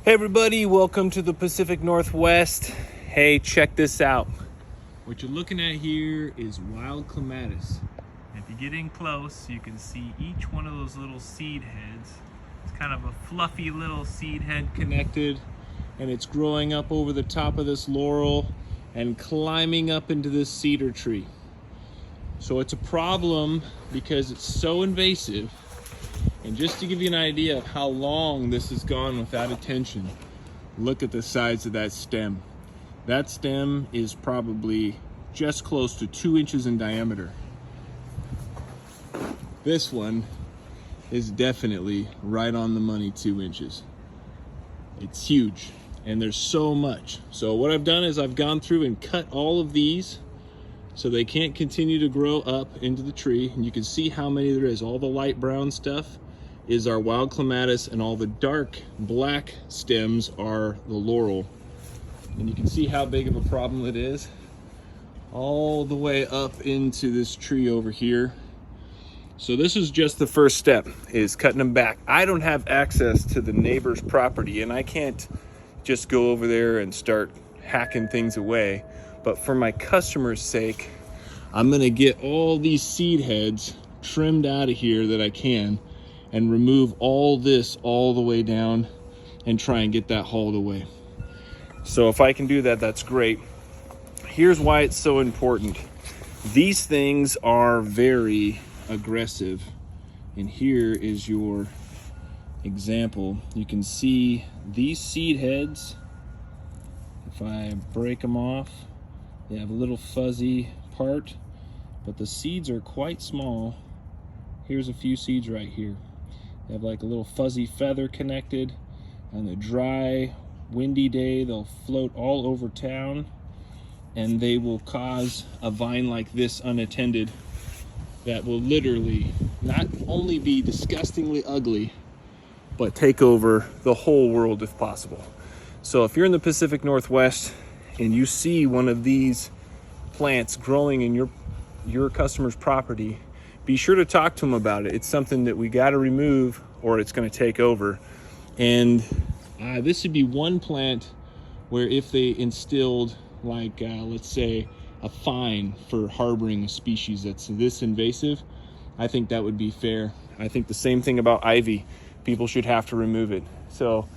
Hey everybody, welcome to the Pacific Northwest. Hey, check this out. What you're looking at here is wild clematis. If you get in close, you can see each one of those little seed heads. It's kind of a fluffy little seed head connected, and it's growing up over the top of this laurel and climbing up into this cedar tree. So it's a problem because it's so invasive. And just to give you an idea of how long this has gone without attention, look at the size of that stem. That stem is probably just close to 2 inches in diameter. This one is definitely right on the money, 2 inches. It's huge, and there's so much. So what I've done is I've gone through and cut all of these so they can't continue to grow up into the tree. And you can see how many there is. All the light brown stuff is our wild clematis, and all the dark black stems are the laurel. And you can see how big of a problem it is all the way up into this tree over here. So this is just the first step, is cutting them back. I don't have access to the neighbor's property, and I can't just go over there and start hacking things away. But for my customers' sake, I'm gonna get all these seed heads trimmed out of here that I can, and remove all this all the way down and try and get that hauled away. So if I can do that, that's great. Here's why it's so important. These things are very aggressive. And here is your example. You can see these seed heads. If I break them off, they have a little fuzzy part, but the seeds are quite small. Here's a few seeds right here. They have like a little fuzzy feather connected. On the dry, windy day, they'll float all over town, and they will cause a vine like this unattended that will literally not only be disgustingly ugly, but take over the whole world if possible. So if you're in the Pacific Northwest and you see one of these plants growing in your customer's property, be sure to talk to them about it. It's something that we got to remove, or it's going to take over. And this would be one plant where if they instilled, like, let's say, a fine for harboring a species that's this invasive, I think that would be fair. I think the same thing about ivy. People should have to remove it. So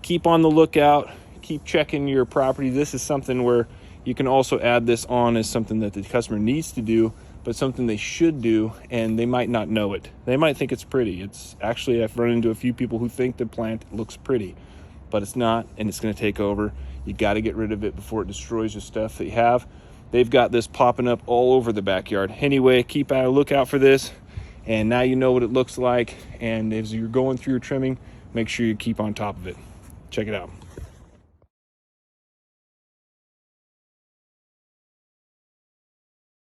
keep on the lookout. Keep checking your property. This is something where you can also add this on as something that the customer needs to do, but something they should do, and they might not know it. They might think it's pretty. It's actually, I've run into a few people who think the plant looks pretty, but it's not, and it's gonna take over. You gotta get rid of it before it destroys your stuff that you have. They've got this popping up all over the backyard. Anyway, keep a lookout for this, and now you know what it looks like, and as you're going through your trimming, make sure you keep on top of it. Check it out.